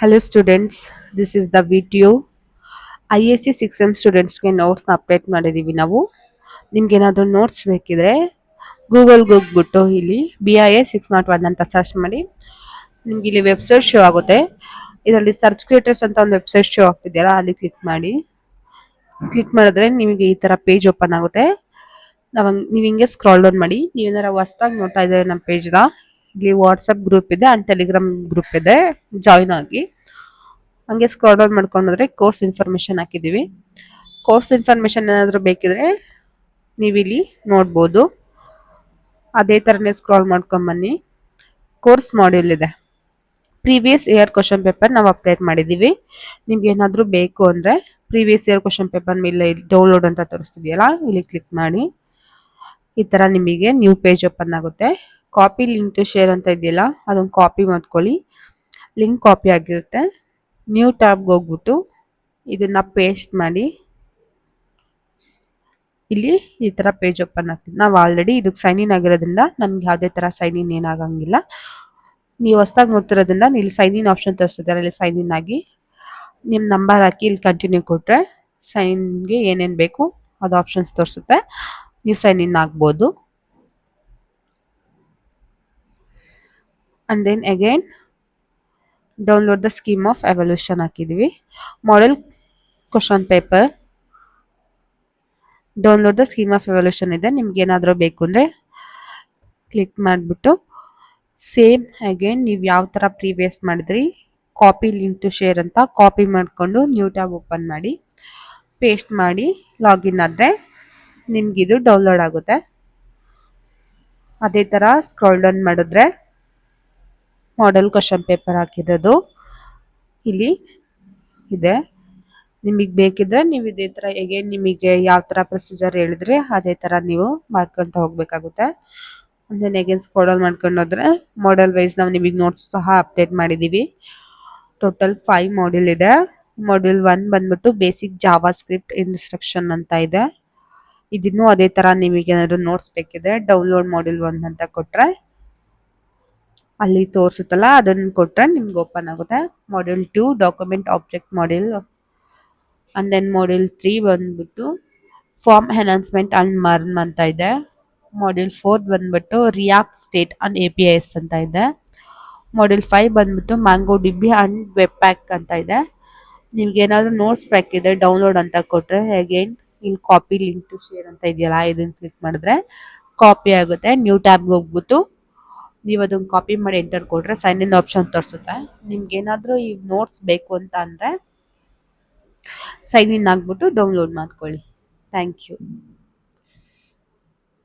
Hello students, this is the video. IAC 6M ಸ್ಟೂಡೆಂಟ್ಸ್ಗೆ ನೋಟ್ಸ್ನ update ಮಾಡಿದ್ದೀವಿ ನಾವು. ನಿಮ್ಗೇನಾದರೂ ನೋಟ್ಸ್ ಬೇಕಿದ್ರೆ ಗೂಗಲ್ಗೆ ಹೋಗ್ಬಿಟ್ಟು ಇಲ್ಲಿ BIA 601 ಅಂತ ಸರ್ಚ್ ಮಾಡಿ. ನಿಮ್ಗೆ ಇಲ್ಲಿ ವೆಬ್ಸೈಟ್ ಶೋ ಆಗುತ್ತೆ. ಇದರಲ್ಲಿ ಸರ್ಚ್ ಕ್ರಿಯೇಟರ್ಸ್ ಅಂತ ಒಂದು ವೆಬ್ಸೈಟ್ ಶೋ ಆಗ್ತಿದೆಯಲ್ಲ, ಅಲ್ಲಿ ಕ್ಲಿಕ್ ಮಾಡಿ. ಕ್ಲಿಕ್ ಮಾಡಿದ್ರೆ ನಿಮಗೆ ಈ ಥರ ಪೇಜ್ ಓಪನ್ ಆಗುತ್ತೆ. ನೀವು ಹಿಂಗೆ ಸ್ಕ್ರಾಲ್ ಡೌನ್ ಮಾಡಿ. ನೀವೇನಾರ ಹೊಸ್ದಾಗಿ ನೋಡ್ತಾ ಇದ್ದಾರೆ ನಮ್ಮ ಪೇಜ್ನ, ಇಲ್ಲಿ ವಾಟ್ಸಪ್ ಗ್ರೂಪ್ ಇದೆ ಆ್ಯಂಡ್ ಟೆಲಿಗ್ರಾಮ್ ಗ್ರೂಪ್ ಇದೆ, ಜಾಯ್ನ್ ಆಗಿ. ಹಂಗೆ ಸ್ಕ್ರಾಲ್ ಡೌನ್ ಮಾಡ್ಕೊಂಡ್ರೆ ಕೋರ್ಸ್ ಇನ್ಫಾರ್ಮೇಷನ್ ಹಾಕಿದ್ದೀವಿ. ಕೋರ್ಸ್ ಇನ್ಫಾರ್ಮೇಷನ್ ಏನಾದರೂ ಬೇಕಿದ್ರೆ ನೀವಿಲ್ಲಿ ನೋಡ್ಬೋದು. ಅದೇ ಥರನೇ ಸ್ಕ್ರಾಲ್ ಮಾಡ್ಕೊಂಬನ್ನಿ. ಕೋರ್ಸ್ ಮಾಡ್ಯೂಲ್ ಇದೆ. ಪ್ರೀವಿಯಸ್ ಇಯರ್ ಕ್ವಶನ್ ಪೇಪರ್ ನಾವು ಅಪ್ಡೇಟ್ ಮಾಡಿದ್ದೀವಿ. ನಿಮ್ಗೆ ಏನಾದರೂ ಬೇಕು ಅಂದರೆ ಪ್ರೀವಿಯಸ್ ಇಯರ್ ಕ್ವಶನ್ ಪೇಪರ್ ಮೇಲೆ ಡೌನ್ಲೋಡ್ ಅಂತ ತೋರಿಸ್ತಿದೆಯಲ್ಲ, ಇಲ್ಲಿ ಕ್ಲಿಕ್ ಮಾಡಿ. ಈ ಥರ ನಿಮಗೆ ನ್ಯೂ ಪೇಜ್ ಓಪನ್ ಆಗುತ್ತೆ. ಕಾಪಿ ಲಿಂಕ್ ಟು ಶೇರ್ ಅಂತ ಇದೆಯಲ್ಲ, ಅದನ್ನು ಕಾಪಿ ಮಾಡ್ಕೊಳ್ಳಿ. ಲಿಂಕ್ ಕಾಪಿ ಆಗಿರುತ್ತೆ. ನ್ಯೂ ಟ್ಯಾಬ್ಗೆ ಹೋಗ್ಬಿಟ್ಟು ಇದನ್ನು ಪೇಸ್ಟ್ ಮಾಡಿ. ಇಲ್ಲಿ ಈ ಥರ ಪೇಜ್ ಓಪನ್ ಆಗ್ತದೆ. ನಾವು ಆಲ್ರೆಡಿ ಇದಕ್ಕೆ ಸೈನ್ ಇನ್ ಆಗಿರೋದ್ರಿಂದ ನಮ್ಗೆ ಯಾವುದೇ ಥರ ಸೈನ್ ಇನ್ ಏನಾಗಂಗಿಲ್ಲ. ನೀವು ಹೊಸ್ದಾಗಿ ನೋಡ್ತಿರೋದ್ರಿಂದ ಇಲ್ಲಿ ಸೈನ್ ಇನ್ ಆಪ್ಷನ್ ತೋರಿಸ್ತಿದ್ದಾರೆ, ಇಲ್ಲಿ ಸೈನ್ ಇನ್ ಆಗಿ ನಿಮ್ಮ ನಂಬರ್ ಹಾಕಿ ಇಲ್ಲಿ ಕಂಟಿನ್ಯೂ ಕೊಟ್ಟರೆ ಸೈನ್ಗೆ ಏನೇನು ಬೇಕು ಅದು ಆಪ್ಷನ್ಸ್ ತೋರಿಸುತ್ತೆ. ನೀವು ಸೈನ್ ಇನ್ ಆಗ್ಬೋದು. And then again download the scheme of evaluation ಹಾಕಿದ್ದೀವಿ. Model question paper download the scheme of evaluation ಇದೆ. ನಿಮ್ಗೆ ಏನಾದರೂ ಬೇಕು ಅಂದರೆ ಕ್ಲಿಕ್ ಮಾಡಿಬಿಟ್ಟು ಸೇಮ್ ಅಗೇನ್ ನೀವು ಯಾವ ಥರ ಪ್ರೀವಿಯಸ್ ಮಾಡಿದ್ರಿ, ಕಾಪಿ ಲಿಂಕ್ ಟು ಶೇರ್ ಅಂತ ಕಾಪಿ ಮಾಡಿಕೊಂಡು ನ್ಯೂ ಟ್ಯಾಬ್ ಓಪನ್ ಮಾಡಿ ಪೇಸ್ಟ್ ಮಾಡಿ ಲಾಗಿನ್ ಆದರೆ ನಿಮಗಿದು ಡೌನ್ಲೋಡ್ ಆಗುತ್ತೆ. ಅದೇ ಥರ ಸ್ಕ್ರಾಲ್ ಡೌನ್ ಮಾಡಿದ್ರೆ ಮಾಡೆಲ್ ಕ್ವಶನ್ ಪೇಪರ್ ಹಾಕಿರೋದು ಇಲ್ಲಿ ಇದೆ. ನಿಮಗೆ ಬೇಕಿದ್ರೆ ನೀವು ಇದೇ ಥರ ಹೇಗೆ ನಿಮಗೆ ಯಾವ ಥರ ಪ್ರೊಸೀಜರ್ ಹೇಳಿದ್ರೆ ಅದೇ ಥರ ನೀವು ಮಾಡ್ಕೊತ ಹೋಗಬೇಕಾಗುತ್ತೆ. ಅಂದರೆ ನೆಗೆನ್ ಸ್ಕ್ರಾಲ್ ಡೌನ್ ಮಾಡ್ಕೊಂಡು ಹೋದ್ರೆ ಮಾಡೆಲ್ ವೈಸ್ ನಾವು ನಿಮಗೆ ನೋಟ್ಸ್ ಸಹ ಅಪ್ಡೇಟ್ ಮಾಡಿದ್ದೀವಿ. ಟೋಟಲ್ 5 ಮಾಡ್ಯೂಲ್ ಇದೆ. ಮಾಡ್ಯೂಲ್ 1 ಬಂದ್ಬಿಟ್ಟು ಬೇಸಿಕ್ ಜಾವಾ ಸ್ಕ್ರಿಪ್ಟ್ ಇನ್ಸ್ಟ್ರಕ್ಷನ್ ಅಂತ ಇದೆ. ಇದನ್ನು ಅದೇ ಥರ ನಿಮಗೆ ಏನಾದರೂ ನೋಟ್ಸ್ ಬೇಕಿದ್ರೆ ಡೌನ್ಲೋಡ್ ಮಾಡ್ಯೂಲ್ 1 ಅಂತ ಕೊಟ್ಟರೆ ಅಲ್ಲಿ ತೋರಿಸುತ್ತಲ್ಲ, ಅದನ್ನು ಕೊಟ್ಟರೆ ನಿಮ್ಗೆ ಓಪನ್ ಆಗುತ್ತೆ. Module 2 document object module. And then module 3 ಬಂದ್ಬಿಟ್ಟು ಫಾರ್ಮ್ ಎನ್ಹಾನ್ಸ್ಮೆಂಟ್ ಆ್ಯಂಡ್ ಮರ್ನ್ ಅಂತ ಇದೆ. ಮಾಡ್ಯೂಲ್ 4 ಬಂದ್ಬಿಟ್ಟು ರಿಯಾಕ್ಟ್ ಸ್ಟೇಟ್ ಆ್ಯಂಡ್ APIs ಅಂತ ಇದೆ. ಮಾಡ್ಯೂಲ್ 5 ಬಂದ್ಬಿಟ್ಟು mango dB and web pack ಅಂತ ಇದೆ. ನಿಮ್ಗೆ ಏನಾದರೂ ನೋಟ್ಸ್ ಬೇಕಿದ್ರೆ ಡೌನ್ಲೋಡ್ ಅಂತ ಕೊಟ್ಟರೆ ಅಗೇನ್ ಇಲ್ಲಿ ಕಾಪಿ ಲಿಂಕ್ ಟು ಶೇರ್ ಅಂತ ಇದೆಯಲ್ಲ, ಇದನ್ನು ಕ್ಲಿಕ್ ಮಾಡಿದ್ರೆ ಕಾಪಿ ಆಗುತ್ತೆ. ನ್ಯೂ ಟ್ಯಾಬ್ಗೆ ಹೋಗ್ಬಿಟ್ಟು ನೀವು ಅದನ್ನು ಕಾಪಿ ಮಾಡಿ ಎಂಟರ್ ಕೊಟ್ಟರೆ ಸೈನ್ ಇನ್ ಆಪ್ಷನ್ ತೋರಿಸುತ್ತೆ. ನಿಮ್ಗೆ ಏನಾದರೂ ಈ ನೋಟ್ಸ್ ಬೇಕು ಅಂತ ಅಂದರೆ ಸೈನ್ ಇನ್ ಆಗಿಬಿಟ್ಟು ಡೌನ್ಲೋಡ್ ಮಾಡ್ಕೊಳ್ಳಿ. Thank you.